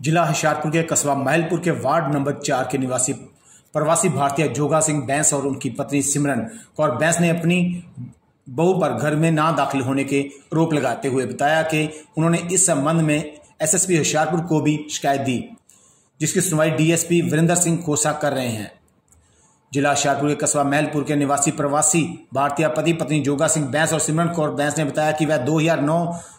जिला होशियारपुर के कस्बा महलपुर के वार्ड नंबर 4 के निवासी प्रवासी भारतीय जोगा सिंह बैंस और उनकी पत्नी सिमरन कौर बैंस ने अपनी बहू पर घर में ना दाखिल होने के आरोप लगाते हुए बताया कि उन्होंने इस संबंध में एसएसपी होशियारपुर को भी शिकायत दी, जिसकी सुनवाई डीएसपी वीरेंद्र सिंह कोसा कर रहे हैं। जिला होशियारपुर के कस्बा महलपुर के निवासी प्रवासी भारतीय पति पत्नी जोगा सिंह बैंस और सिमरन कौर बैंस ने बताया कि वह 2009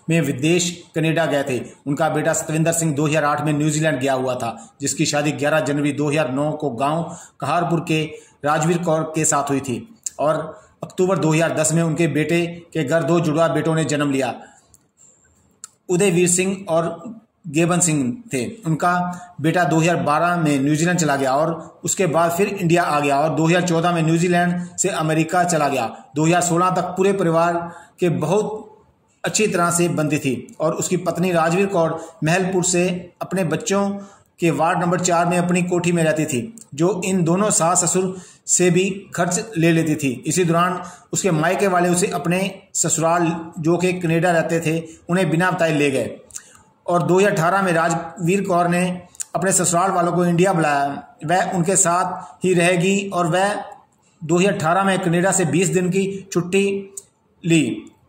में विदेश कनाडा गए थे। उनका बेटा सतविंदर सिंह 2008 में न्यूजीलैंड गया हुआ था, जिसकी शादी 11 जनवरी 2009 को गांव कहारपुर के राजवीर कौर के साथ हुई थी और अक्टूबर 2010 में उनके बेटे के घर 2 जुड़वा बेटों ने जन्म लिया। उदयवीर सिंह और गेबन सिंह थे। उनका बेटा 2012 में न्यूजीलैंड चला गया और उसके बाद फिर इंडिया आ गया और 2014 में न्यूजीलैंड से अमेरिका चला गया। 2016 तक पूरे परिवार के बहुत अच्छी तरह से बंधी थी और उसकी पत्नी राजवीर कौर महलपुर से अपने बच्चों के वार्ड नंबर 4 में अपनी कोठी में रहती थी, जो इन दोनों सास ससुर से भी खर्च ले लेती थी। इसी दौरान उसके मायके वाले उसे अपने ससुराल जो कि कनाडा रहते थे उन्हें बिना बताए ले गए और 2018 में राजवीर कौर ने अपने ससुराल वालों को इंडिया बुलाया। वह उनके साथ ही रहेगी और वह 2018 में कनाडा से 20 दिन की छुट्टी ली।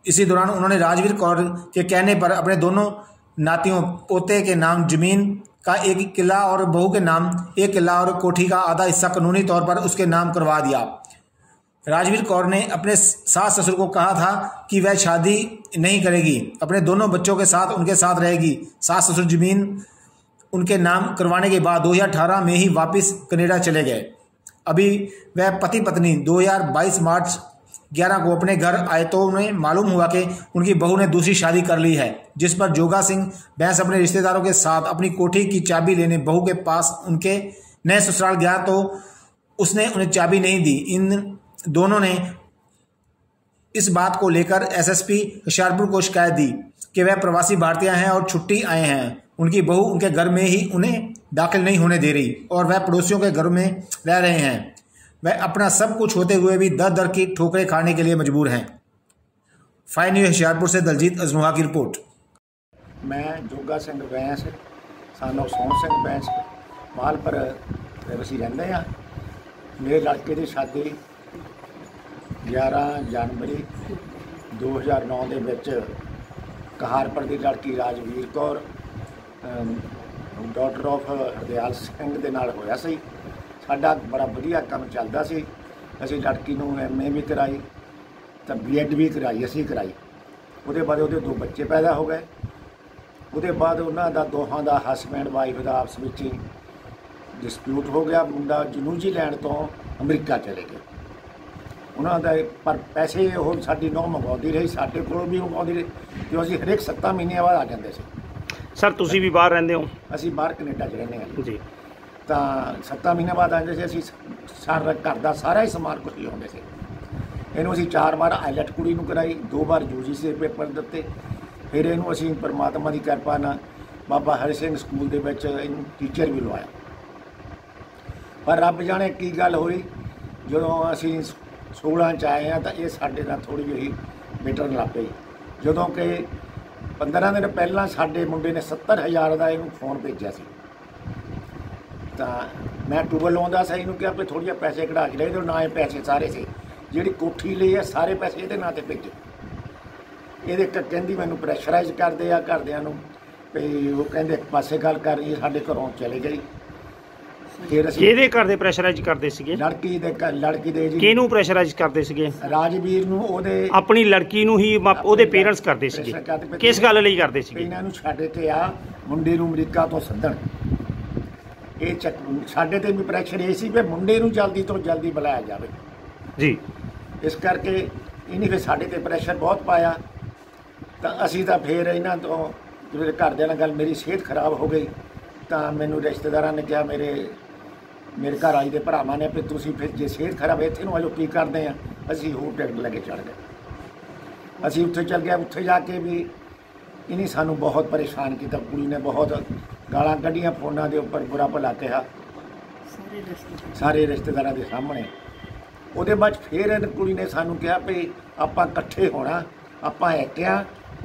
इसी दौरान उन्होंने राजवीर कौर के कहने पर अपने दोनों नातियों पोते के नाम जमीन का 1 किला और बहू के नाम 1 किला और कोठी का आधा हिस्सा कानूनी तौर पर उसके नाम करवा दिया। राजवीर कौर ने अपने सास ससुर को कहा था कि वह शादी नहीं करेगी, अपने दोनों बच्चों के साथ उनके साथ रहेगी। सास ससुर जमीन उनके नाम करवाने के बाद 2018 में ही वापस कनाडा चले गए। अभी वह पति पत्नी 2022 मार्च 11 को अपने घर आए तो उन्हें मालूम हुआ कि उनकी बहू ने दूसरी शादी कर ली है, जिस पर जोगा सिंह बैंस अपने रिश्तेदारों के साथ अपनी कोठी की चाबी लेने बहू के पास उनके नए ससुराल गया तो उसने उन्हें चाबी नहीं दी। इन दोनों ने इस बात को लेकर एसएसपी होशियारपुर को शिकायत दी कि वह प्रवासी भारतीय हैं और छुट्टी आए हैं। उनकी बहू उनके घर में ही उन्हें दाखिल नहीं होने दे रही और वह पड़ोसियों के घर में रह रहे हैं। वह अपना सब कुछ होते हुए भी दर दर की ठोकरें खाने के लिए मजबूर हैं। फाइव न्यूज़ होशियारपुर से दलजीत अजनुहा की रिपोर्ट। मैं जोगा सिंह बैंस सानों सोहन सिंह बैंस माल पर ਅਸੀਂ ਰਹਿੰਦੇ ਹਾਂ। मेरे लड़के की शादी 11 जनवरी 2009 ਦੇ ਵਿੱਚ ਕਹਾਰਪੁਰ ਦੀ ਲੜਕੀ ਰਾਜਵੀਰ ਕੌਰ ਡਾਟਰ ਆਫ ਹਰਦਿਆਲ ਸਿੰਘ ਦੇ ਨਾਲ ਹੋਇਆ ਸੀ। ਸਾਡਾ ਬੜਾ ਵਧੀਆ ਕੰਮ ਚੱਲਦਾ ਸੀ। ਅਸੀਂ ਲੜਕੀ ਨੂੰ MA ਵੀ ਕਰਾਈ ਤਾਂ BEd ਵੀ ਕਰਾਈ, ਅਸੀਂ ਕਰਾਈ। ਉਹਦੇ ਬਾਅਦ ਉਹਦੇ 2 ਬੱਚੇ ਪੈਦਾ ਹੋ ਗਏ। ਉਹਦੇ ਬਾਅਦ ਉਹਨਾਂ ਦਾ ਦੋਹਾਂ ਦਾ ਹਸਬੈਂਡ ਵਾਈਫ ਦਾ ਆਪਸ ਵਿੱਚ ਹੀ डिस्प्यूट हो गया। मुंडा न्यूजीलैंड तो अमरीका चले गए। उन्होंने पर पैसे वो साड़ी नौ मंगवाती रही, साढ़े को भी मंगवाती रही जो असी हरेक 7 महीने बाद आ जाते थे। सर तुसी भी बाहर रहंदे हो? असी बाहर कनेडा च रहने हैं जी। तो 7 महीने बाद आते थे। असी सारा घर का सारा ही समान कुछ लियाते थे। इनू असी 4 बार आईलैट कुड़ी नूं कराई, 2 बार UGC के पेपर दिते। फिर इनू असी परमात्मा की किरपा नाल बाबा हरि सिंह स्कूल दे विच टीचर भी लवाया। पर रब जाने की गल हुई जो असी 16 च आए हैं तो ये साढ़े नाल थोड़ी जी मिटन लग पई। जो कि 15 दिन पहला साढ़े मुंडे ने 70,000 का इनू फोन भेजा सी। तो मैं टूबल लाउंदा सी, इनू कहा भी थोड़े पैसे कढ़ा के ले तो ना पैसे सारे से जी कोठी ली है सारे पैसे ये नाते भेजे। ये कहती मैनू प्रैशराइज करते आ घरदियां नूं भी वो कहते एक पासे गल कर रही है, साढ़े घरों चले गई। फिर किहदे घर दे प्रेशराइज करदे सीगे? लड़की दे जी। किहनूं प्रेशराइज करदे सीगे? राजवीर नूं ओहदे अपनी लड़की नूं ही ओहदे पेरेंट्स करदे सीगे। किस गल लई करदे सीगे? इन्हां नूं छड्ड के आ मुंडे नूं अमरीका तो सद्दण। ये साडे ते भी प्रैशर ये सी भी मुंडे नूं जल्दी तो जल्दी बुलाया जावे जी। इस करके इन्हीं फिर साडे ते प्रैशर बहुत पाया। तो असी तो फिर इन्हां तो घरदियां नाल गल मेरी सेहत खराब हो गई। तो मैनू रिश्तेदारां ने कहा मेरे घर आई के भरावां ने भी तुसीं फिर जे सेहत खराब इत्थे नूं आजो की करदे आ। असीं होर टिकट लगे चढ़ गए। असीं उत्थे चल गए। उत्थे जाके भी इन्हीं सानू बहुत परेशान किया। कुड़ी ने बहुत गालां कढ़ियां, फोनां दे उपर बुरा भला कहा सारे रिश्तेदारां दे सामने। उहदे बाद फिर इन कुड़ी ने सानू कहा भी आपां इकट्ठे होना, आपां एक आ,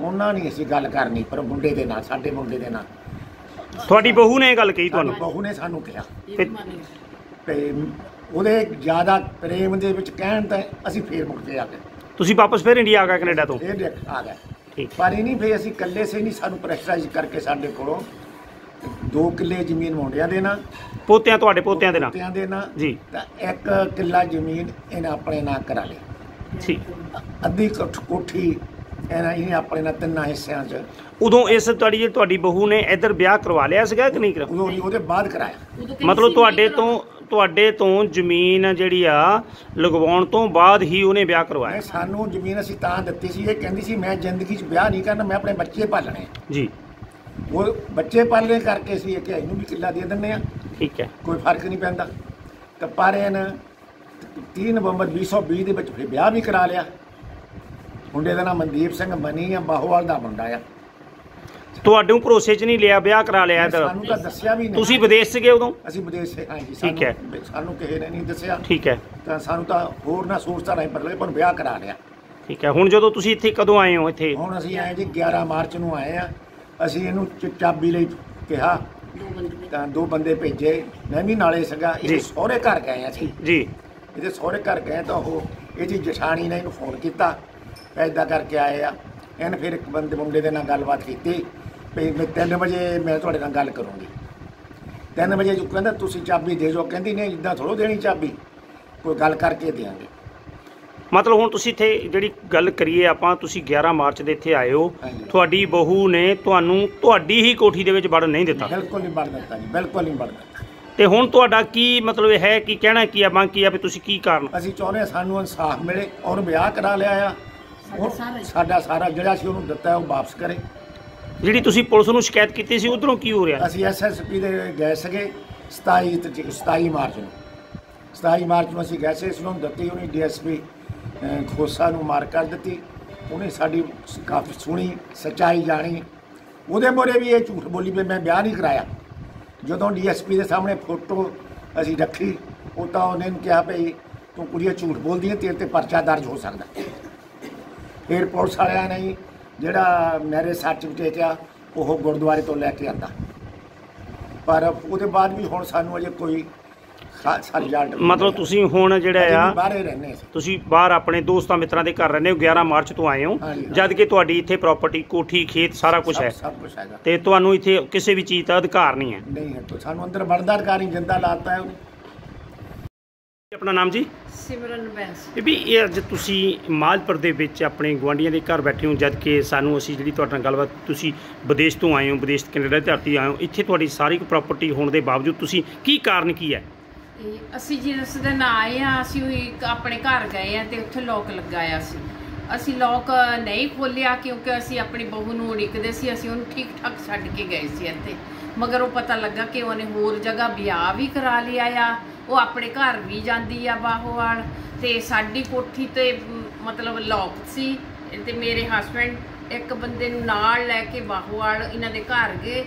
उन्हां नहीं असीं गल करनी पर मुंडे दे नाल, साडे मुंडे दे नाल। ਤੁਹਾਡੀ ਬਹੂ ਨੇ ਇਹ ਗੱਲ ਕਹੀ ਤੁਹਾਨੂੰ? ਬਹੂ ਨੇ ਸਾਨੂੰ ਕਿਹਾ ਫਿਰ ਤੇ ਉਹਦੇ ਜ਼ਿਆਦਾ ਪ੍ਰੇਮ ਦੇ ਵਿੱਚ ਕਹਿਣ ਤਾਂ ਅਸੀਂ ਫੇਰ ਮੁੜ ਕੇ ਆ ਗਏ। ਤੁਸੀਂ ਵਾਪਸ ਫਿਰ ਇੰਡੀਆ ਆ ਗਏ ਕੈਨੇਡਾ ਤੋਂ? ਫੇਰ ਆ ਗਏ। ਠੀਕ। ਪਰ ਇਹ ਨਹੀਂ ਫੇਰ ਅਸੀਂ ਇਕੱਲੇ ਸੇ ਨਹੀਂ, ਸਾਨੂੰ ਪ੍ਰੈਸ਼ਰਾਈਜ਼ ਕਰਕੇ ਸਾਡੇ ਕੋਲੋਂ 2 ਕਿੱਲੇ ਜ਼ਮੀਨ ਮੁੰਡਿਆਂ ਦੇ ਨਾਂ, ਪੋਤਿਆਂ ਤੁਹਾਡੇ ਪੋਤਿਆਂ ਦੇ ਨਾਂ ਜੀ, ਤਾਂ 1 ਕਿੱਲਾ ਜ਼ਮੀਨ ਇਹਨੇ ਆਪਣੇ ਨਾਂ ਕਰਾ ਲਈ। ਠੀਕ। ਅੱਧੀ ਕੋਠੀ ਇਹਨੇ ਆਪਣੇ ਨਾਲ 3 ਹਿੱਸਿਆਂ 'ਚ। ਉਦੋਂ ਇਸ ਤੁਹਾਡੀ ਬਹੂ ਨੇ ਇੱਧਰ ਵਿਆਹ ਕਰਵਾ ਲਿਆ ਸੀਗਾ ਕਿ ਨਹੀਂ ਕਰਵਾ? ਉਹਦੇ ਬਾਅਦ ਕਰਾਇਆ। ਮਤਲਬ ਤੁਹਾਡੇ ਤੋਂ ਜ਼ਮੀਨ ਜਿਹੜੀ ਆ ਲਗਵਾਉਣ ਤੋਂ ਬਾਅਦ ਹੀ ਉਹਨੇ ਵਿਆਹ ਕਰਵਾਇਆ? ਸਾਨੂੰ ਜ਼ਮੀਨ ਅਸੀਂ ਤਾਂ ਦਿੱਤੀ ਸੀ, ਇਹ ਕਹਿੰਦੀ ਸੀ ਮੈਂ ਜ਼ਿੰਦਗੀ 'ਚ ਵਿਆਹ ਨਹੀਂ ਕਰਨਾ, ਮੈਂ ਆਪਣੇ ਬੱਚੇ ਪਾਲਣੇ ਜੀ। ਉਹ ਬੱਚੇ ਪਾਲਣੇ ਕਰਕੇ ਅਸੀਂ ਕਿ ਇਹਨੂੰ ਵੀ ਕਿੱਲਾ ਦੇ ਦਿੰਦੇ ਆ। ਠੀਕ ਹੈ, ਕੋਈ ਫਰਕ ਨਹੀਂ ਪੈਂਦਾ। ਤਾਂ ਪਰ ਇਹਨੇ 3 ਨਵੰਬਰ 2020 ਦੇ ਵਿੱਚ ਫਿਰ ਵਿਆਹ ਵੀ ਕਰਾ ਲਿਆ। ਮੁੰਡੇ ਦਾ ਨਾਮ ਮਨਦੀਪ ਸਿੰਘ ਮਨੀ ਆ, ਬਾਹੋਵਾਲ ਦਾ ਮੁੰਡਾ ਆ। ਤੁਹਾਡੇ ਨੂੰ ਭਰੋਸੇ 'ਚ ਨਹੀਂ ਲਿਆ, ਵਿਆਹ ਕਰਾ ਲਿਆ? ਸਾਨੂੰ ਤਾਂ ਦੱਸਿਆ ਵੀ ਨਹੀਂ। ਤੁਸੀਂ ਵਿਦੇਸ਼ 'ਚ ਗਏ ਉਦੋਂ? ਅਸੀਂ ਵਿਦੇਸ਼ 'ਚ, ਹਾਂਜੀ। ਠੀਕ ਹੈ। ਸਾਨੂੰ ਕਿਸੇ ਨੇ ਨਹੀਂ ਦੱਸਿਆ। ਠੀਕ ਹੈ। ਤਾਂ ਸਾਨੂੰ ਤਾਂ ਹੋਰ ਨਾ ਸੋਚਦਾ ਨਹੀਂ, ਪਰ ਪਰ ਵਿਆਹ ਕਰਾ ਲਿਆ। ਠੀਕ ਹੈ। ਹੁਣ ਜਦੋਂ ਤੁਸੀਂ ਇੱਥੇ ਕਦੋਂ ਆਏ ਹੋ? ਇੱਥੇ ਹੁਣ ਅਸੀਂ ਆਏ ਜੀ 11 ਮਾਰਚ ਨੂੰ ਆਏ ਆ। ਅਸੀਂ ਇਹਨੂੰ ਚਾਬੀ ਲਈ ਕਿਹਾ ਤਾਂ 2 ਬੰਦੇ ਭੇਜੇ, ਮੈਂ ਵੀ ਨਾਲੇ ਸੀਗਾ। ਇਹ ਸਹੁਰੇ ਘਰ ਗਏ ਅਸੀਂ ਜੀ। ਇਹਦੇ ਸਹੁਰੇ ਘਰ ਗਏ ਤਾਂ ਉਹ ਇਹਦੀ ਜਠਾਣੀ ਨੇ ਇਹਨੂੰ ਫੋਨ ਕੀਤਾ, ਇੱਦਾਂ ਕਰਕੇ ਆਏ ਆ। ਇਹਨੇ ਫਿਰ ਇੱਕ ਮੁੰਡੇ ਦੇ ਨਾਲ ਗੱਲਬਾਤ ਕੀਤੀ ਵੀ ਮੈਂ 3 ਵਜੇ ਮੈਂ ਤੁਹਾਡੇ ਨਾਲ ਗੱਲ ਕਰੂੰਗੀ। 3 ਵਜੇ ਜੋ ਕਹਿੰਦਾ ਤੁਸੀਂ ਚਾਬੀ ਦੇ ਜੋ, ਕਹਿੰਦੀ ਨਹੀਂ ਇੱਦਾਂ ਥੋੜ੍ਹਾ ਦੇਣੀ ਚਾਬੀ, ਕੋਈ ਗੱਲ ਕਰਕੇ ਦੇਵਾਂਗੇ। ਮਤਲਬ ਹੁਣ ਤੁਸੀਂ ਇੱਥੇ ਜਿਹੜੀ ਗੱਲ ਕਰੀਏ ਆਪਾਂ, ਤੁਸੀਂ 11 ਮਾਰਚ ਦੇ ਇੱਥੇ ਆਏ ਹੋ, ਤੁਹਾਡੀ ਬਹੂ ਨੇ ਤੁਹਾਨੂੰ ਤੁਹਾਡੀ ਹੀ ਕੋਠੀ ਦੇ ਵਿੱਚ ਵੜਨ ਨਹੀਂ ਦਿੱਤਾ? ਬਿਲਕੁਲ ਨਹੀਂ ਵੜਨ ਦਿੱਤਾ ਜੀ, ਬਿਲਕੁਲ ਨਹੀਂ ਵੜਨ ਦਿੱਤਾ। ਤੇ ਹੁਣ ਤੁਹਾਡਾ ਕੀ ਮਤਲਬ ਹੈ, ਕੀ ਕਹਿਣਾ, ਕੀ ਆ, ਮੰਗ ਕੀ ਆ ਵੀ ਤੁਸੀਂ ਕੀ ਕਾਰਨ? ਅਸੀਂ ਚਾਹੁੰਦੇ ਸਾਨੂੰ ਇਨਸਾਫ ਮਿਲੇ ਔਰ ਵਿਆਹ ਕਰਾ ਲਿਆ ਆ। ਸਾਡਾ ਸਾਰਾ ਜਿਹੜਾ ਸੀ ਉਹਨੂੰ ਦਿੱਤਾ ਉਹ ਵਾਪਸ ਕਰੇ। ਜਿਹੜੀ ਤੁਸੀਂ ਪੁਲਿਸ ਨੂੰ ਸ਼ਿਕਾਇਤ ਕੀਤੀ ਸੀ ਉਧਰੋਂ ਕੀ ਹੋ ਰਿਹਾ? ਅਸੀਂ SSP ਦੇ ਗਏ ਸੀਗੇ 27 ਮਾਰਚ ਨੂੰ। 27 ਮਾਰਚ ਨੂੰ ਅਸੀਂ ਗਏ ਸੀ, ਇਸ ਨੂੰ ਦਿੱਤੀ ਉਹਨੇ DSP ਖੋਸਾ ਨੂੰ ਮਾਰ ਕਰ ਦਿੱਤੀ। ਉਹਨੇ ਸਾਡੀ ਕਾਫੀ ਸੁਣੀ, ਸੱਚਾਈ ਜਾਣੀ। ਉਹਦੇ ਮੋਰੇ ਵੀ ਇਹ ਝੂਠ ਬੋਲੀ ਵੀ ਮੈਂ ਵਿਆਹ ਨਹੀਂ ਕਰਾਇਆ। ਜਦੋਂ DSP ਦੇ ਸਾਹਮਣੇ ਫੋਟੋ ਅਸੀਂ ਰੱਖੀ, ਉਹ ਤਾਂ ਉਹਨੇ ਕਿਹਾ ਭਈ ਤੂੰ ਕੁੜੀਆਂ ਝੂਠ ਬੋਲਦੀ ਹੈ, ਤੇਰੇ ਤੇ ਪਰਚਾ ਦਰਜ ਹੋ ਸਕਦਾ। ਫਿਰ ਪੁਲਿਸ ਵਾਲਿਆਂ ਨੇ ਜਿਹੜਾ ਮੈਰਿਜ ਸਰਟੀਫਿਕੇਟ ਆ ਉਹ ਗੁਰਦੁਆਰੇ ਤੋਂ ਲੈ ਕੇ ਆਂਦਾ, ਪਰ ਉਹਦੇ ਬਾਅਦ ਵੀ ਹੁਣ ਸਾਨੂੰ ਅਜੇ ਕੋਈ ਖਾਸ ਰਿਜ਼ਲਟ। ਮਤਲਬ ਤੁਸੀਂ ਹੁਣ ਜਿਹੜਾ ਆ ਬਾਹਰ ਰਹਿੰਦੇ, ਤੁਸੀਂ ਬਾਹਰ ਆਪਣੇ ਦੋਸਤਾਂ ਮਿੱਤਰਾਂ ਦੇ ਘਰ ਰਹਿੰਦੇ ਹੋ, 11 ਮਾਰਚ ਤੋਂ ਆਏ ਹੋ, ਜਦ ਕਿ ਤੁਹਾਡੀ ਇੱਥੇ ਪ੍ਰਾਪਰਟੀ, ਕੋਠੀ, ਖੇਤ ਸਾਰਾ ਕੁਝ ਹੈ, ਸਭ ਕੁਝ ਹੈਗਾ, ਤੇ ਤੁਹਾਨੂੰ ਇੱਥੇ ਕਿਸੇ ਵੀ ਚੀਜ਼ ਦਾ ਅਧਿਕਾਰ ਨਹੀਂ ਹੈ? ਨਹੀਂ ਹੈ। ਸਾਨੂੰ ਅੰਦਰ ਵੜਦਾ ਅਧਿਕਾਰ ਨਹੀਂ, ਜਿੰਦਾ ਲਾਤਾ ਹੈ ਉਹਨੇ। ਆਪਣਾ ਨਾਮ ਜੀ? ਸਿਮਰਨ ਬੈਂਸ। ਬੀਬੀ, ਇਹ ਅੱਜ ਤੁਸੀਂ ਮਾਲਪੁਰ ਦੇ ਵਿੱਚ ਆਪਣੇ ਗੁਆਂਢੀਆਂ ਦੇ ਘਰ ਬੈਠੇ ਹੋ, ਜਦ ਕਿ ਸਾਨੂੰ ਅਸੀਂ ਜਿਹੜੀ ਤੁਹਾਡੇ ਨਾਲ ਗੱਲਬਾਤ, ਤੁਸੀਂ ਵਿਦੇਸ਼ ਤੋਂ ਆਏ ਹੋ, ਵਿਦੇਸ਼ ਕੈਨੇਡਾ ਦੀ ਧਰਤੀ ਆਏ ਹੋ, ਇੱਥੇ ਤੁਹਾਡੀ ਸਾਰੀ ਪ੍ਰਾਪਰਟੀ ਹੋਣ ਦੇ ਬਾਵਜੂਦ ਤੁਸੀਂ ਕੀ ਕਾਰਨ ਕੀ ਹੈ? ਅਸੀਂ ਜਿਸ ਦਿਨ ਆਏ ਆ, ਅਸੀਂ ਆਪਣੇ ਘਰ ਗਏ ਆ ਤੇ ਉੱਥੇ ਲੋਕ ਲਗਾਇਆ ਸੀ। ਅਸੀਂ ਲੋਕ ਨਹੀਂ ਖੋਲਿਆ ਕਿਉਂਕਿ ਅਸੀਂ ਆਪਣੀ ਬਹੂ ਨੂੰ ਉਡੀਕਦੇ ਸੀ। ਅਸੀਂ ਉਹਨੂੰ ਠੀਕ ਠਾਕ ਛੱਡ ਕੇ ਗਏ ਸੀ ਇੱਥੇ, ਮਗਰ ਉਹ ਪਤਾ ਲੱਗਾ ਕਿ ਉਹਨੇ ਹੋਰ ਜਗ੍ਹਾ ਵਿਆਹ ਵੀ ਕਰਾ ਲਿਆ ਆ। ਉਹ ਆਪਣੇ ਘਰ ਵੀ ਜਾਂਦੀ ਆ ਬਾਹੋਵਾਲ, ਤੇ ਸਾਡੀ ਕੋਠੀ ਤੇ ਮਤਲਬ ਲੋਕ ਸੀ। ਤੇ ਮੇਰੇ ਹਸਬੈਂਡ ਇੱਕ ਬੰਦੇ ਨੂੰ ਨਾਲ ਲੈ ਕੇ ਬਾਹੋਵਾਲ ਇਹਨਾਂ ਦੇ ਘਰ ਗਏ।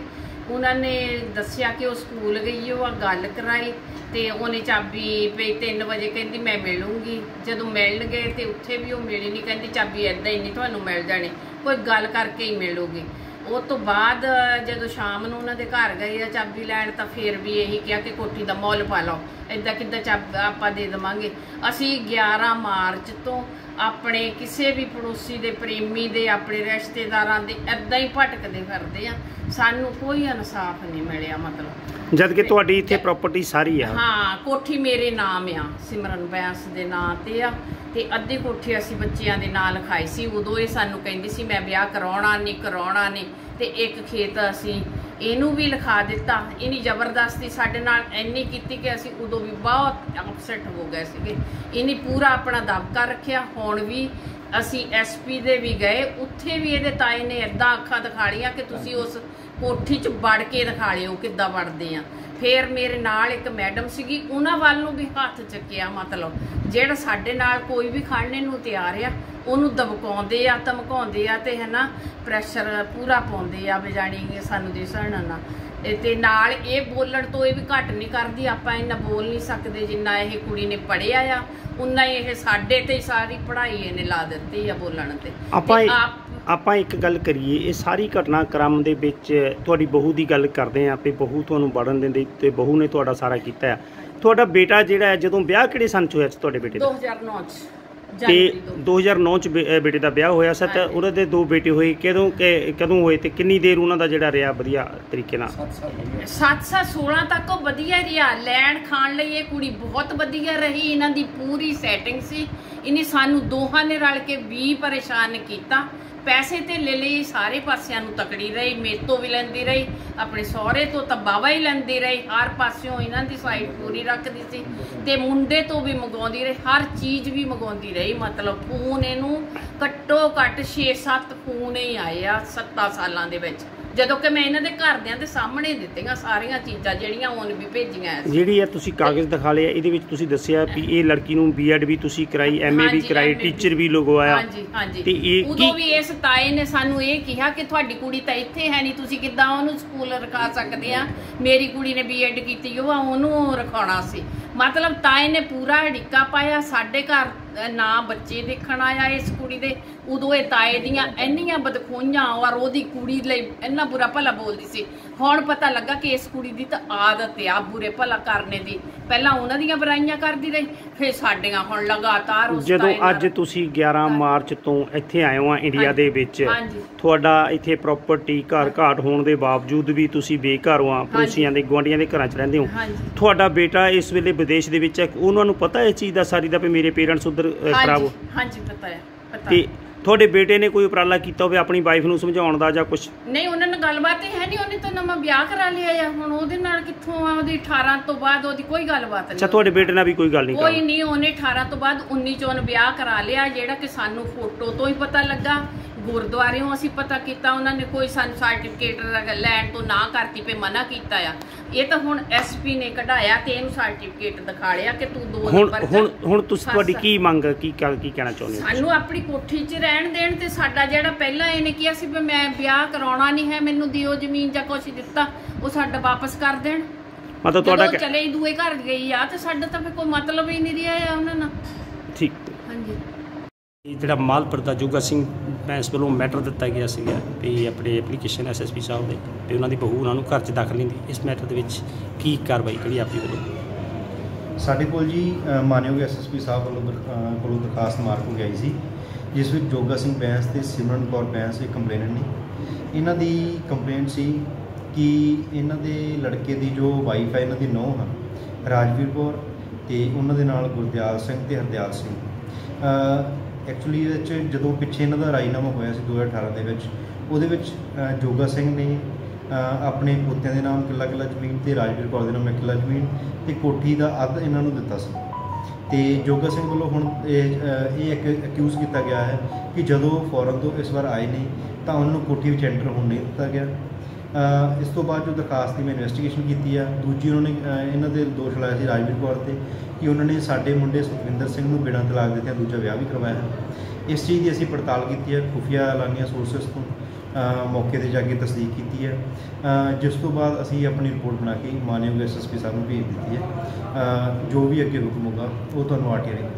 ਉਹਨਾਂ ਨੇ ਦੱਸਿਆ ਕਿ ਉਹ ਸਕੂਲ ਗਈ, ਉਹ ਗੱਲ ਕਰਾਈ ਤੇ ਉਹਨੇ ਚਾਬੀ ਪਈ 3 ਵਜੇ ਕਹਿੰਦੀ ਮੈਂ ਮਿਲੂੰਗੀ। ਜਦੋਂ ਮਿਲਣ ਗਏ ਤੇ ਉੱਥੇ ਵੀ ਉਹ ਮਿਲੀ ਨਹੀਂ, ਕਹਿੰਦੀ ਚਾਬੀ ਇੱਦਾਂ ਹੀ ਨਹੀਂ ਤੁਹਾਨੂੰ ਮਿਲ ਜਾਣੀ, ਕੋਈ ਗੱਲ ਕਰਕੇ ਹੀ ਮਿਲੂਗੀ। ਉਹ ਤੋਂ ਬਾਅਦ ਜਦੋਂ ਸ਼ਾਮ ਨੂੰ ਉਹਨਾਂ ਦੇ ਘਰ ਗਏ ਆ ਚਾਬੀ ਲੈਣ, ਤਾਂ ਫਿਰ ਵੀ ਇਹੀ ਕਿਹਾ ਕਿ ਕੋਠੀ ਦਾ ਮੁੱਲ ਪਾ ਲਓ, ਇੱਦਾਂ ਕਿੱਦਾਂ ਚਾਬੀ ਆਪਾਂ ਦੇ ਦੇਵਾਂਗੇ। ਅਸੀਂ 11 ਮਾਰਚ ਤੋਂ ਆਪਣੇ ਕਿਸੇ ਵੀ ਪੜੋਸੀ ਦੇ, ਪ੍ਰੇਮੀ ਦੇ, ਆਪਣੇ ਰਿਸ਼ਤੇਦਾਰਾਂ ਦੇ ਇੱਦਾਂ ਹੀ ਭਟਕਦੇ ਫਿਰਦੇ ਆ। ਸਾਨੂੰ ਕੋਈ ਇਨਸਾਫ ਨਹੀਂ ਮਿਲਿਆ। ਮਤਲਬ ਜਦ ਕਿ ਤੁਹਾਡੀ ਇੱਥੇ ਪ੍ਰਾਪਰਟੀ ਸਾਰੀ ਆ? ਹਾਂ, ਕੋਠੀ ਮੇਰੇ ਨਾਮ ਆ, ਸਿਮਰਨ ਬੈਂਸ ਦੇ ਨਾਂ ਤੇ ਆ, ਤੇ ਅੱਧੀ ਕੋਠੀ ਅਸੀਂ ਬੱਚਿਆਂ ਦੇ ਨਾਂ ਲਿਖਾਈ ਸੀ। ਉਦੋਂ ਇਹ ਸਾਨੂੰ ਕਹਿੰਦੀ ਸੀ ਮੈਂ ਵਿਆਹ ਕਰਾਉਣਾ ਨਹੀਂ, ਤੇ ਇੱਕ ਖੇਤ ਅਸੀਂ ਇਹਨੂੰ ਵੀ ਲਿਖਾ ਦਿੱਤਾ। ਇਹਨੀ ਜ਼ਬਰਦਸਤੀ ਸਾਡੇ ਨਾਲ ਇੰਨੀ ਕੀਤੀ ਕਿ ਅਸੀਂ ਉਦੋਂ ਵੀ ਬਹੁਤ ਅਪਸੈਟ ਹੋ ਗਏ ਸੀਗੇ। ਇਹਨੇ ਪੂਰਾ ਆਪਣਾ ਦਬਕਾ ਰੱਖਿਆ। ਹੁਣ ਵੀ ਅਸੀਂ SP ਦੇ ਵੀ ਗਏ, ਉੱਥੇ ਵੀ ਇਹਦੇ ਤਾਏ ਨੇ ਇੱਦਾਂ ਅੱਖਾਂ ਦਿਖਾ ਲਈਆਂ ਕਿ ਤੁਸੀਂ ਉਸ ਕੋਠੀ 'ਚ ਵੜ ਕੇ ਦਿਖਾ ਲਿਓ ਕਿੱਦਾਂ ਵੜਦੇ ਆ। ਫਿਰ ਮੇਰੇ ਨਾਲ ਇੱਕ ਮੈਡਮ ਸੀਗੀ, ਉਹਨਾਂ ਵੱਲ ਨੂੰ ਵੀ ਹੱਥ ਚੱਕਿਆ। ਮਤਲਬ ਜਿਹੜਾ ਸਾਡੇ ਨਾਲ ਕੋਈ ਵੀ ਖੜਨੇ ਨੂੰ ਤਿਆਰ ਆ, ਉਹਨੂੰ ਦਬਕਾਉਂਦੇ ਆ, ਧਮਕਾਉਂਦੇ ਆ, ਤੇ ਹੈ ਨਾ ਪ੍ਰੈਸ਼ਰ ਪੂਰਾ ਪਾਉਂਦੇ ਆ ਵੀ ਜਾਣੀ ਸਾਨੂੰ ਦਿਸਣ ਨਾ। ਤੇ ਨਾਲ ਇਹ ਬੋਲਣ ਤੋਂ ਇਹ ਵੀ ਘੱਟ ਨਹੀਂ ਕਰਦੀ। ਆਪਾਂ ਇੰਨਾ ਬੋਲ ਨਹੀਂ ਸਕਦੇ ਜਿੰਨਾ ਇਹ ਕੁੜੀ ਨੇ ਪੜ੍ਹਿਆ ਆ, ਉਨਾ ਹੀ ਇਹ ਸਾਡੇ ਤੇ ਸਾਰੀ ਪੜ੍ਹਾਈ ਇਹਨੇ ਲਾ ਦਿੱਤੀ ਆ ਬੋਲਣ ਤੇ। ਆਪਾਂ ਇੱਕ ਗੱਲ ਕਰੀਏ, ਇਹ ਸਾਰੀ ਘਟਨਾਕ੍ਰਮ ਦੇ ਵਿੱਚ ਤੁਹਾਡੀ ਬਹੂ ਦੀ ਗੱਲ ਕਰਦੇ ਹਾਂ, ਵੀ ਬਹੂ ਤੁਹਾਨੂੰ ਵੜਨ ਦਿੰਦੀ ਤੇ ਬਹੂ ਨੇ ਤੁਹਾਡਾ ਸਾਰਾ ਕੀਤਾ ਆ। ਤੁਹਾਡਾ ਬੇਟਾ ਜਿਹੜਾ ਹੈ, ਜਦੋਂ ਵਿਆਹ ਕਿਹੜੇ ਸੰਨ 'ਚ ਹੋਇਆ ਸੀ ਤੁਹਾਡੇ ਬੇਟੇ ਦਾ? 2009 ਚ ਤੇ 2009 ਚ ਬੇਟੇ ਦਾ ਵਿਆਹ ਹੋਇਆ ਸੀ, ਤਾਂ ਉਹਨਾਂ ਦੇ 2 ਬੇਟੇ ਹੋਏ। ਕਦੋਂ ਹੋਏ ਤੇ ਕਿੰਨੀ ਦੇਰ ਉਹਨਾਂ ਦਾ ਜਿਹੜਾ ਰਿਹਾ ਵਧੀਆ ਤਰੀਕੇ ਨਾਲ? 7 ਸਾਲ 16 ਤੱਕ ਉਹ ਵਧੀਆ ਰਿਹਾ। ਲੈਣ ਖਾਣ ਲਈ ਇਹ ਕੁੜੀ ਬਹੁਤ ਵਧੀਆ ਰਹੀ, ਇਹਨਾਂ ਦੀ ਪੂਰੀ ਸੈਟਿੰਗ ਸੀ। ਇਹਨੇ ਸਾਨੂੰ ਦੋਹਾਂ ਨੇ ਰਲ ਕੇ ਵੀ ਪਰੇਸ਼ਾਨ ਕੀਤਾ। ਪੈਸੇ ਤੇ ਲੈ ਲਈ, ਸਾਰੇ ਪਾਸਿਆਂ ਨੂੰ ਤਕੜੀ ਰਹੀ, ਮੇਰੇ ਤੋਂ ਵੀ ਲੈਂਦੀ ਰਹੀ, ਆਪਣੇ ਸਹੁਰੇ ਤੋਂ ਤਾਂ ਬਾਵਾ ਹੀ ਲੈਂਦੀ ਰਹੀ। ਹਰ ਪਾਸਿਓਂ ਇਹਨਾਂ ਦੀ ਸਾਈਡ ਪੂਰੀ ਰੱਖਦੀ ਸੀ ਤੇ ਮੁੰਡੇ ਤੋਂ ਵੀ ਮੰਗਾਉਂਦੀ ਰਹੀ, ਹਰ ਚੀਜ਼ ਵੀ ਮੰਗਾਉਂਦੀ ਰਹੀ। ਮਤਲਬ ਫੋਨ ਇਹਨੂੰ ਘੱਟੋ ਘੱਟ 6-7 ਫੋਨ ਹੀ ਆਏ ਆ 7 ਸਾਲਾਂ ਦੇ ਵਿੱਚ, ਜਦੋਂ ਕਿ ਮੈਂ ਇਹਨਾਂ ਦੇ ਘਰਦਿਆਂ ਦੇ ਸਾਹਮਣੇ ਦਿੱਤੀਆਂ ਸਾਰੀਆਂ ਚੀਜ਼ਾਂ ਜਿਹੜੀਆਂ ਹੁਣ ਵੀ ਭੇਜੀਆਂ। ਜਿਹੜੀ ਆ ਤੁਸੀਂ ਕਾਗਜ਼ ਦਿਖਾ ਲਿਆ, ਇਹਦੇ ਵਿੱਚ ਤੁਸੀਂ ਦੱਸਿਆ ਵੀ ਇਹ ਲੜਕੀ ਨੂੰ B.Ed ਵੀ ਤੁਸੀਂ ਕਰਾਈ, MA ਵੀ ਕਰਾਈ, ਟੀਚਰ ਵੀ ਲਗਵਾਇਆ। ਹਾਂਜੀ। ਤੇ ਇਹ ਉਦੋਂ ਵੀ ਇਸ ਤਾਏ ਨੇ ਸਾਨੂੰ ਇਹ ਕਿਹਾ ਕਿ ਤੁਹਾਡੀ ਕੁੜੀ ਤਾਂ ਇੱਥੇ ਹੈ ਨਹੀਂ, ਤੁਸੀਂ ਕਿੱਦਾਂ ਉਹਨੂੰ ਸਕੂਲ ਰਖਾ ਸਕਦੇ ਆ? ਮੇਰੀ ਕੁੜੀ ਨੇ B.Ed ਕੀਤੀ, ਉਹਨੂੰ ਰਖਾਉਣਾ ਸੀ। ਮਤਲਬ ਤਾਏ ਨੇ ਪੂਰਾ ਢਿੱਕਾ ਪਾਇਆ। ਸਾਡੇ ਘਰ ਨਾ ਬੱਚੇ ਦੇਖਣ ਆਇਆ ਇਸ ਕੁੜੀ ਦੇ। ਉਦੋਂ ਇਹ ਤਾਏ ਦੀਆਂ ਇੰਨੀਆਂ ਬਦਖੋਈਆਂ ਔਰ ਉਹਦੀ ਕੁੜੀ ਲਈ ਇੰਨਾ ਬੁਰਾ ਭਲਾ ਬੋਲਦੀ ਸੀ। ਹੁਣ ਪਤਾ ਲੱਗਾ ਕਿ ਇਸ ਕੁੜੀ ਦੀ ਤਾਂ ਆਦਤ ਆ ਬੁਰੇ ਭਲਾ ਕਰਨੇ ਦੀ। ਪਹਿਲਾਂ ਉਹਨਾਂ ਦੀਆਂ ਬੁਰਾਈਆਂ ਕਰਦੀ ਰਹੀ, ਫਿਰ ਸਾਡੀਆਂ। ਹੁਣ ਲਗਾਤਾਰ ਉਸ ਜਦੋਂ ਅੱਜ ਤੁਸੀਂ 11 ਮਾਰਚ ਤੋਂ ਇੱਥੇ ਆਏ ਹੋ ਇੰਡੀਆ ਦੇ ਵਿੱਚ, ਤੁਹਾਡਾ ਇੱਥੇ ਪ੍ਰਾਪਰਟੀ ਘਰ ਘਾਟ ਹੋਣ ਦੇ ਬਾਵਜੂਦ ਵੀ ਤੁਸੀਂ ਬੇਘਰ ਹੋ, ਪੜੋਸੀਆਂ ਦੇ ਗੁਆਂਢੀਆਂ ਦੇ ਘਰਾਂ 'ਚ ਰਹਿੰਦੇ ਹੋ। ਤੁਹਾਡਾ ਬੇਟਾ ਇਸ ਵੇਲੇ ਵਿਦੇਸ਼ ਦੇ ਵਿੱਚ ਹੈ, ਉਹਨਾਂ ਨੂੰ ਪਤਾ ਇਸ ਚੀਜ਼ ਦਾ ਸਾਰੀ ਦਾ ਵੀ ਮੇਰੇ ਪੇਰੈਂਟਸ ਉੱਧਰ ਖਰਾਬ ਹੋ? ਹਾਂਜੀ ਪਤਾ ਹੈ। ਤੇ ਤੁਹਾਡੇ ਬੇਟੇ ਨੇ ਕੋਈ ਉਪਰਾਲਾ ਕੀਤਾ ਹੋਵੇ ਆਪਣੀ ਵਾਈਫ ਨੂੰ ਸਮਝਾਉਣ ਦਾ ਜਾਂ ਕੁਝ? ਨਹੀਂ, ਉਹਨਾਂ ਨਾਲ ਗੱਲਬਾਤ ਹੀ ਹੈ ਨਹੀਂ। ਉਹਨੇ ਤਾਂ ਨਵਾਂ ਵਿਆਹ ਕਰਾ ਲਿਆ ਆ, ਹੁਣ ਉਹਦੇ ਨਾਲ ਕਿੱਥੋਂ ਆ? ਉਹਦੀ 18 ਤੋਂ ਬਾਅਦ ਉਹਦੀ ਕੋਈ ਗੱਲਬਾਤ ਨਹੀਂ। ਅੱਛਾ, ਤੁਹਾਡੇ ਬੇਟੇ ਨਾਲ ਵੀ ਕੋਈ ਗੱਲ ਨਹੀਂ? ਕੋਈ ਨਹੀਂ, ਉਹਨੇ 18 ਤੋਂ ਬਾਅਦ 19 ਚ ਉਹਨੇ ਵਿਆਹ ਕਰਾ ਲਿਆ, ਜਿਹੜਾ ਕਿ ਸਾਨੂੰ ਫੋਟੋ ਤੋਂ ਹੀ ਪਤਾ ਲੱਗਾ। ਗੁਰਦੁਆਰਿਓਂ ਅਸੀਂ ਪਤਾ ਕੀਤਾ, ਉਹਨਾਂ ਨੇ ਕੋਈ ਸਾਨੂੰ ਸਰਟੀਫਿਕੇਟ ਲੈਣ ਤੋਂ ਨਾ ਕਰਤੀ, ਪੇ ਮਨਾ ਕੀਤਾ ਆ। ਇਹ ਤਾਂ ਹੁਣ SP ਨੇ ਕਢਾਇਆ ਤੇ ਇਹਨੂੰ ਸਰਟੀਫਿਕੇਟ ਦਿਖਾ ਲਿਆ ਕਿ ਤੂੰ 2 ਨੰਬਰ। ਹੁਣ ਤੁਸੀਂ ਤੁਹਾਡੀ ਕੀ ਮੰਗ, ਕੀ ਕਹਿਣਾ ਚਾਹੁੰਦੇ ਹੋ? ਸਾਨੂੰ ਆਪਣੀ ਕੋਠੀ 'ਚ ਰਹਿਣ ਦੇਣ ਤੇ ਸਾਡਾ ਜਿਹੜਾ ਪਹਿਲਾਂ ਇਹਨੇ ਕਿਹਾ ਸੀ ਵੀ ਮੈਂ ਵਿਆਹ ਕਰਾਉਣਾ ਨਹੀਂ ਹੈ, ਮੈਨੂੰ ਦਿਓ ਜ਼ਮੀਨ ਜਾਂ ਕੁਛ ਦਿੱਤਾ, ਉਹ ਸਾਡਾ ਵਾਪਸ ਕਰ ਦੇਣ। ਮਤਲਬ ਤੁਹਾਡਾ ਚਲੇ ਦੂਏ ਘਰ ਗਈ ਆ ਤੇ ਸਾਡਾ ਤਾਂ ਫਿਰ ਕੋਈ ਮਤਲਬ ਹੀ ਨਹੀਂ ਰਿਹਾ ਆ ਉਹਨਾਂ ਨਾਲ। ਠੀਕ। ਹਾਂਜੀ। ਇਹ ਜਿਹੜਾ ਮਾਲਪੁਰ ਦਾ ਜੋਗਾ ਸਿੰਘ ਬੈਂਸ ਵੱਲੋਂ ਮੈਟਰ ਦਿੱਤਾ ਗਿਆ ਸੀਗਾ ਵੀ ਆਪਣੇ ਐਪਲੀਕੇਸ਼ਨ SSP ਸਾਹਿਬ ਦੇ ਵੀ ਉਹਨਾਂ ਦੀ ਬਹੂ ਉਹਨਾਂ ਨੂੰ ਘਰ 'ਚ ਦਾਖਲ ਲੈਂਦੀ, ਇਸ ਮੈਟਰ ਦੇ ਵਿੱਚ ਕੀ ਕਾਰਵਾਈ ਕਿਹੜੀ ਆਪਣੀ ਵੱਲੋਂ? ਸਾਡੇ ਕੋਲ ਜੀ ਮਾਨਯੋਗ SSP ਸਾਹਿਬ ਕੋਲੋਂ ਦਰਖਾਸਤ ਮਾਰਕ ਹੋ ਗਈ ਸੀ, ਜਿਸ ਵਿੱਚ ਜੋਗਾ ਸਿੰਘ ਬੈਂਸ ਤੇ ਸਿਮਰਨ ਕੌਰ ਬੈਂਸ ਇੱਕ ਕੰਪਲੇਨੈਂਟ ਨੇ। ਇਹਨਾਂ ਦੀ ਕੰਪਲੇਂਟ ਸੀ ਕਿ ਇਹਨਾਂ ਦੇ ਲੜਕੇ ਦੀ ਜੋ ਵਾਈਫ ਹੈ, ਇਹਨਾਂ ਦੀ ਨੂੰਹ ਹੈ ਰਾਜਵੀਰ ਕੌਰ, ਤੇ ਉਹਨਾਂ ਦੇ ਨਾਲ ਗੁਰਦਿਆਲ ਸਿੰਘ ਤੇ ਹਰਦਿਆਲ ਸਿੰਘ। ਐਕਚੁਅਲੀ ਇਹਦੇ 'ਚ ਜਦੋਂ ਪਿੱਛੇ ਇਹਨਾਂ ਦਾ ਰਾਜੀਨਾਮਾ ਹੋਇਆ ਸੀ 2018 ਦੇ ਵਿੱਚ, ਉਹਦੇ ਵਿੱਚ ਜੋਗਾ ਸਿੰਘ ਨੇ ਆਪਣੇ ਪੋਤਿਆਂ ਦੇ ਨਾਮ ਕਿੱਲਾ ਜ਼ਮੀਨ ਤੇ ਰਾਜਵੀਰ ਕੌਰ ਦੇ ਨਾਮ ਕਿੱਲਾ ਜ਼ਮੀਨ ਤੇ ਕੋਠੀ ਦਾ ਅੱਧ ਇਹਨਾਂ ਨੂੰ ਦਿੱਤਾ ਸੀ। ਤੇ ਜੋਗਾ ਸਿੰਘ ਵੱਲੋਂ ਹੁਣ ਇਹ ਇੱਕ ਅਕਿਊਜ਼ ਕੀਤਾ ਗਿਆ ਹੈ ਕਿ ਜਦੋਂ ਫੋਰਨ ਤੋਂ ਇਸ ਵਾਰ ਆਏ ਨੇ ਤਾਂ ਉਹਨਾਂ ਨੂੰ ਕੋਠੀ ਵਿੱਚ ਐਂਟਰ ਹੋਣ ਨਹੀਂ ਦਿੱਤਾ ਗਿਆ। ਇਸ ਤੋਂ ਬਾਅਦ ਜੋ ਦਰਖਾਸਤ ਦੀ ਮੈਂ ਇਨਵੈਸਟੀਗੇਸ਼ਨ ਕੀਤੀ ਆ, ਦੂਜੀ ਉਹਨਾਂ ਨੇ ਇਹਨਾਂ ਦੇ ਦੋਸ਼ ਲਾਇਆ ਸੀ ਰਾਜਵੀਰ ਕੌਰ 'ਤੇ ਕਿ ਉਹਨਾਂ ਨੇ ਸਾਡੇ ਮੁੰਡੇ ਸੁਖਵਿੰਦਰ ਸਿੰਘ ਨੂੰ ਬਿਨਾਂ ਤਲਾਕ ਦਿੱਤਿਆਂ ਦੂਜਾ ਵਿਆਹ ਵੀ ਕਰਵਾਇਆ ਹੈ। ਇਸ ਚੀਜ਼ ਦੀ ਅਸੀਂ ਪੜਤਾਲ ਕੀਤੀ ਹੈ, ਖੁਫੀਆ ਐਲਾਨੀਆਂ ਸੋਰਸਿਸ ਤੋਂ ਮੌਕੇ 'ਤੇ ਜਾ ਕੇ ਤਸਦੀਕ ਕੀਤੀ ਹੈ, ਜਿਸ ਤੋਂ ਬਾਅਦ ਅਸੀਂ ਆਪਣੀ ਰਿਪੋਰਟ ਬਣਾ ਕੇ ਮਾਨਯੋਗ SSP ਸਾਹਿਬ ਨੂੰ ਭੇਜ ਦਿੱਤੀ ਹੈ। ਜੋ ਵੀ ਅੱਗੇ ਹੁਕਮ ਹੋਗਾ ਉਹ ਤੁਹਾਨੂੰ RTI ਰਾਹੀਂ